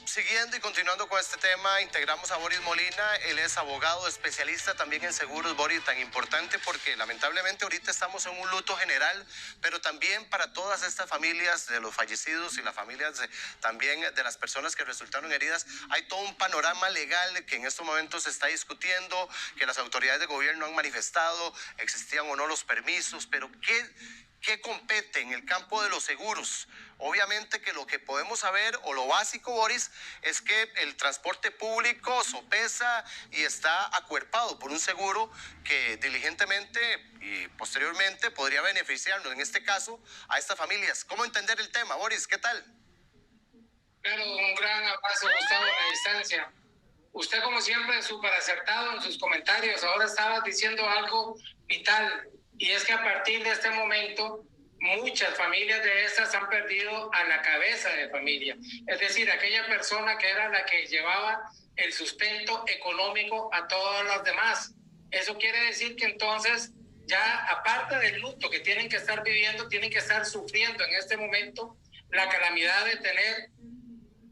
siguiendo y continuando con este tema, integramos a Boris Molina. Él es abogado especialista también en seguros. Boris, tan importante porque lamentablemente ahorita estamos en un luto general, pero también para todas estas familias de los fallecidos y las familias también de las personas que resultaron heridas, hay todo un panorama legal que en estos momentos se está discutiendo, que las autoridades de gobierno han manifestado, existían o no los permisos, pero ¿qué compete en el campo de los seguros? Obviamente que lo que podemos saber, o lo básico, Boris, es que el transporte público sopesa y está acuerpado por un seguro que diligentemente y posteriormente podría beneficiarnos, en este caso, a estas familias. ¿Cómo entender el tema, Boris? ¿Qué tal? Claro, un gran abrazo, Gustavo, a la distancia. Usted, como siempre, súper acertado en sus comentarios. Ahora estaba diciendo algo vital, y es que a partir de este momento, muchas familias de estas han perdido a la cabeza de familia. Es decir, aquella persona que era la que llevaba el sustento económico a todas las demás. Eso quiere decir que entonces, ya aparte del luto que tienen que estar viviendo, tienen que estar sufriendo en este momento la calamidad de tener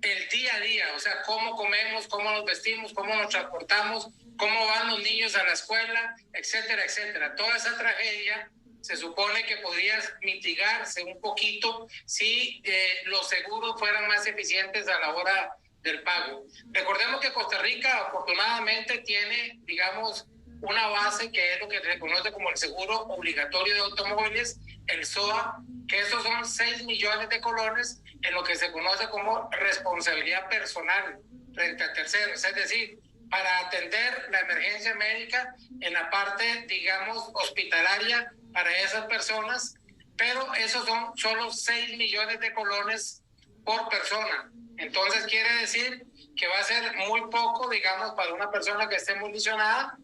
el día a día, o sea, cómo comemos, cómo nos vestimos, cómo nos transportamos, cómo van los niños a la escuela, etcétera, etcétera. Toda esa tragedia se supone que podría mitigarse un poquito si los seguros fueran más eficientes a la hora del pago. Recordemos que Costa Rica afortunadamente tiene, digamos, una base que es lo que se reconoce como el seguro obligatorio de automóviles, el SOA, que esos son 6 millones de colones en lo que se conoce como responsabilidad personal frente a terceros, es decir, para atender la emergencia médica en la parte, digamos, hospitalaria para esas personas, pero esos son solo 6 millones de colones por persona. Entonces quiere decir que va a ser muy poco, digamos, para una persona que esté muy lesionada,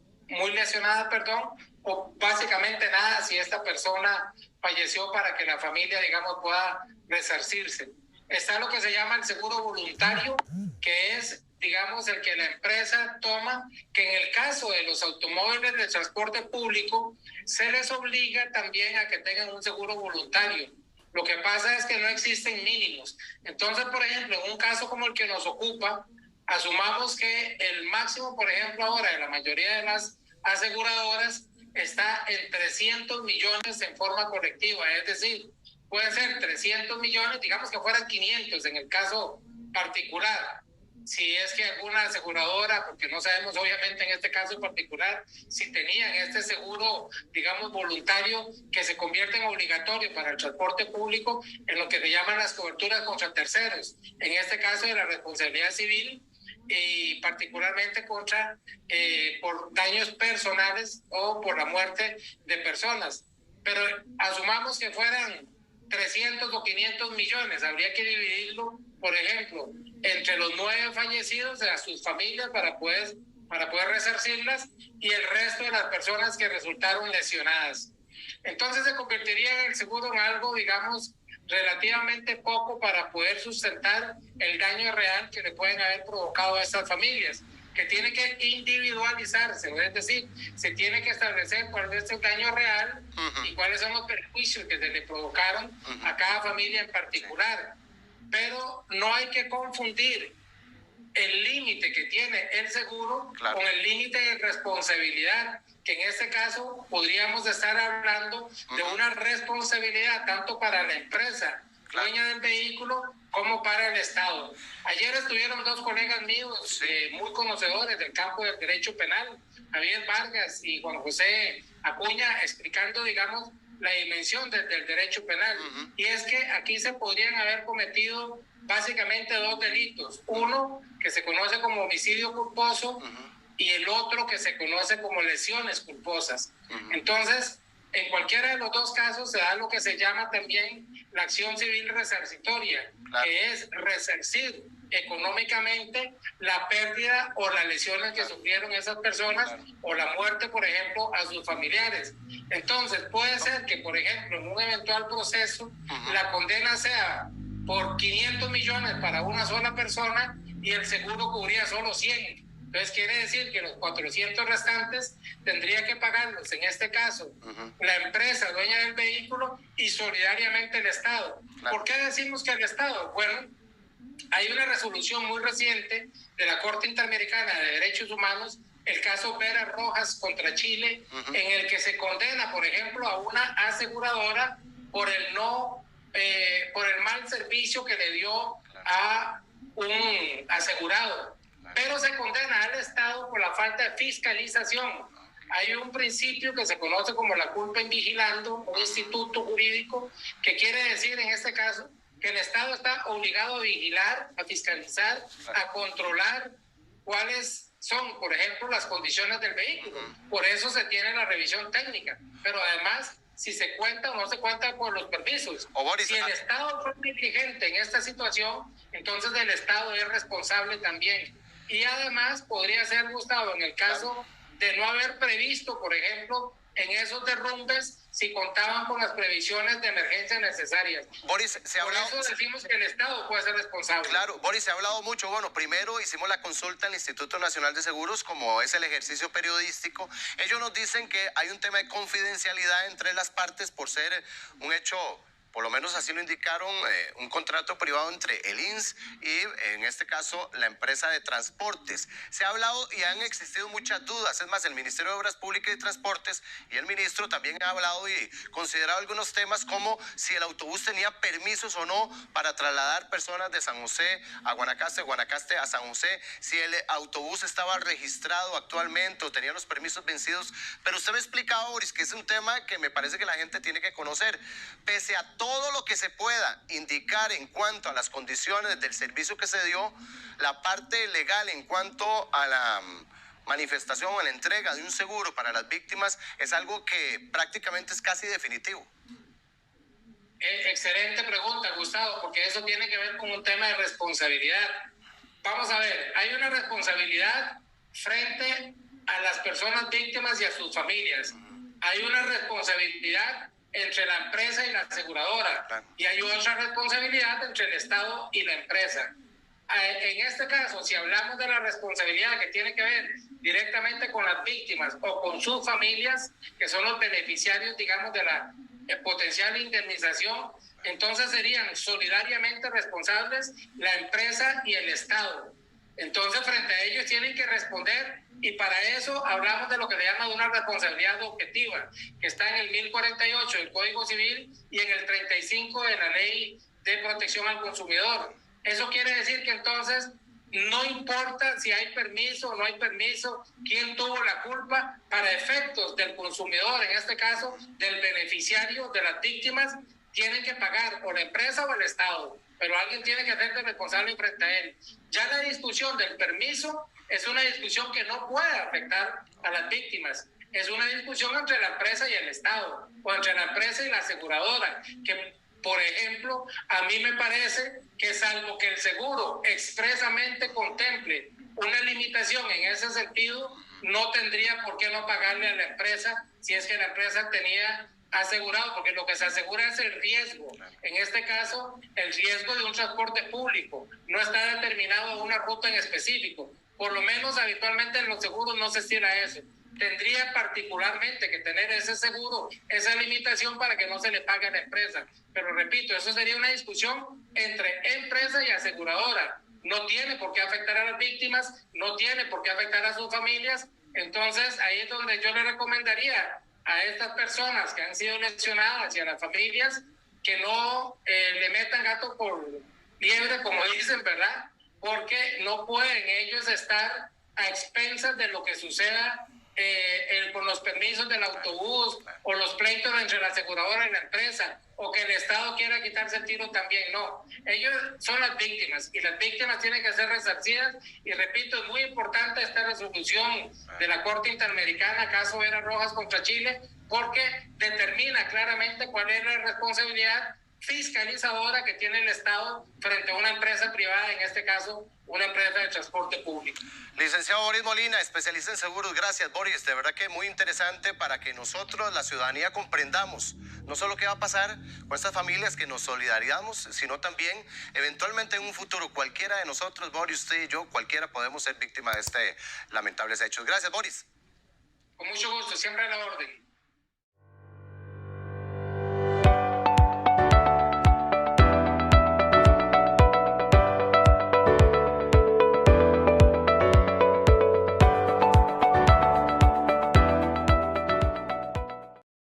o básicamente nada si esta persona falleció, para que la familia, digamos, pueda resarcirse. Está lo que se llama el seguro voluntario, que es, digamos, el que la empresa toma, que en el caso de los automóviles de transporte público se les obliga también a que tengan un seguro voluntario. Lo que pasa es que no existen mínimos. Entonces, por ejemplo, en un caso como el que nos ocupa, asumamos que el máximo, por ejemplo, ahora de la mayoría de las aseguradoras está en 300 millones en forma colectiva, es decir, pueden ser 300 millones, digamos que fueran 500 en el caso particular. Si es que alguna aseguradora, porque no sabemos obviamente en este caso en particular si tenían este seguro, digamos, voluntario, que se convierte en obligatorio para el transporte público, en lo que se llaman las coberturas contra terceros, en este caso de la responsabilidad civil, y particularmente contra por daños personales o por la muerte de personas. Pero asumamos que fueran 300 o 500 millones, habría que dividirlo, por ejemplo, entre los 9 fallecidos, a sus familias, para poder resarcirlas, y el resto de las personas que resultaron lesionadas. Entonces se convertiría en el seguro en algo, digamos, relativamente poco para poder sustentar el daño real que le pueden haber provocado a estas familias, que tiene que individualizarse, es decir, se tiene que establecer cuál es el daño real y cuáles son los perjuicios que se le provocaron a cada familia en particular. Pero no hay que confundir el límite que tiene el seguro con el límite de responsabilidad, que en este caso podríamos estar hablando de una responsabilidad tanto para la empresa dueña del vehículo como para el Estado. Ayer estuvieron 2 colegas míos muy conocedores del campo del derecho penal, Javier Vargas y Juan José Acuña, explicando, digamos, la dimensión del derecho penal. Y es que aquí se podrían haber cometido básicamente 2 delitos. Uno que se conoce como homicidio culposo y el otro que se conoce como lesiones culposas. Entonces, en cualquiera de los 2 casos se da lo que se llama también la acción civil resarcitoria, que es resarcir económicamente la pérdida o las lesiones que sufrieron esas personas, o la muerte, por ejemplo, a sus familiares. Entonces, puede ser que, por ejemplo, en un eventual proceso, la condena sea por 500 millones para una sola persona y el seguro cubría solo 100. Entonces quiere decir que los 400 restantes tendría que pagarlos, en este caso, la empresa dueña del vehículo y solidariamente el Estado. ¿Por qué decimos que el Estado? Bueno, Hay una resolución muy reciente de la Corte Interamericana de Derechos Humanos, el caso Vera Rojas contra Chile, en el que se condena, por ejemplo, a una aseguradora por por el mal servicio que le dio a un asegurado, pero se condena al Estado por la falta de fiscalización. Hay un principio que se conoce como la culpa in vigilando, un instituto jurídico que quiere decir en este caso que el Estado está obligado a vigilar, a fiscalizar, a controlar cuáles son, por ejemplo, las condiciones del vehículo. Por eso se tiene la revisión técnica, pero además si se cuenta o no se cuenta con los permisos. Si el Estado fue negligente en esta situación, entonces el Estado es responsable también. Y además podría ser, Gustavo, en el caso de no haber previsto, por ejemplo, en esos derrumbes, si contaban con las previsiones de emergencia necesarias. Boris, se ha hablado... Por eso decimos que el Estado puede ser responsable. Claro, Boris, se ha hablado mucho. Bueno, primero hicimos la consulta al Instituto Nacional de Seguros, como es el ejercicio periodístico. Ellos nos dicen que hay un tema de confidencialidad entre las partes por ser un hecho... Por lo menos así lo indicaron, un contrato privado entre el INS y, en este caso, la empresa de transportes. Se ha hablado y han existido muchas dudas. Es más, el Ministerio de Obras Públicas y Transportes y el ministro también ha hablado y considerado algunos temas como si el autobús tenía permisos o no para trasladar personas de San José a Guanacaste, Guanacaste a San José, si el autobús estaba registrado actualmente o tenía los permisos vencidos. Pero usted me explicaba, Boris, que es un tema que me parece que la gente tiene que conocer. Pese a todo lo que se pueda indicar en cuanto a las condiciones del servicio que se dio, la parte legal en cuanto a la manifestación o a la entrega de un seguro para las víctimas es algo que prácticamente es casi definitivo. Excelente pregunta, Gustavo, porque eso tiene que ver con un tema de responsabilidad. Vamos a ver, hay una responsabilidad frente a las personas víctimas y a sus familias. Hay una responsabilidad entre la empresa y la aseguradora, y hay otra responsabilidad entre el Estado y la empresa. En este caso, si hablamos de la responsabilidad que tiene que ver directamente con las víctimas o con sus familias, que son los beneficiarios, digamos, de la potencial indemnización, entonces serían solidariamente responsables la empresa y el Estado. Entonces, frente a ellos tienen que responder, y para eso hablamos de lo que se llama una responsabilidad objetiva, que está en el 1048 del Código Civil y en el 35 de la Ley de Protección al Consumidor. Eso quiere decir que entonces no importa si hay permiso o no hay permiso, quién tuvo la culpa, para efectos del consumidor, en este caso del beneficiario, de las víctimas, tienen que pagar o la empresa o el Estado, pero alguien tiene que hacerse responsable frente a él. Ya la discusión del permiso es una discusión que no puede afectar a las víctimas. Es una discusión entre la empresa y el Estado, o entre la empresa y la aseguradora, que, por ejemplo, a mí me parece que salvo que el seguro expresamente contemple una limitación en ese sentido, no tendría por qué no pagarle a la empresa si es que la empresa tenía asegurado, porque lo que se asegura es el riesgo. En este caso, el riesgo de un transporte público no está determinado a una ruta en específico. Por lo menos habitualmente en los seguros no se estila eso. Tendría particularmente que tener ese seguro, esa limitación para que no se le pague a la empresa. Pero repito, eso sería una discusión entre empresa y aseguradora. No tiene por qué afectar a las víctimas, no tiene por qué afectar a sus familias. Entonces ahí es donde yo le recomendaría a estas personas que han sido lesionadas y a las familias que no le metan gato por liebre, como dicen, ¿verdad? Porque no pueden ellos estar a expensas de lo que suceda con los permisos del autobús o los pleitos entre la aseguradora y la empresa, o que el Estado quiera quitarse el tiro también. No, ellos son las víctimas y las víctimas tienen que ser resarcidas, y repito, es muy importante esta resolución de la Corte Interamericana, caso Vera Rojas contra Chile, porque determina claramente cuál es la responsabilidad fiscalizadora que tiene el Estado frente a una empresa privada, en este caso una empresa de transporte público. Licenciado Boris Molina, especialista en seguros. Gracias, Boris. De verdad que muy interesante para que nosotros, la ciudadanía, comprendamos no solo qué va a pasar con estas familias que nos solidarizamos, sino también eventualmente en un futuro cualquiera de nosotros, Boris, usted y yo, cualquiera podemos ser víctima de lamentables hechos. Gracias, Boris. Con mucho gusto, siempre a la orden.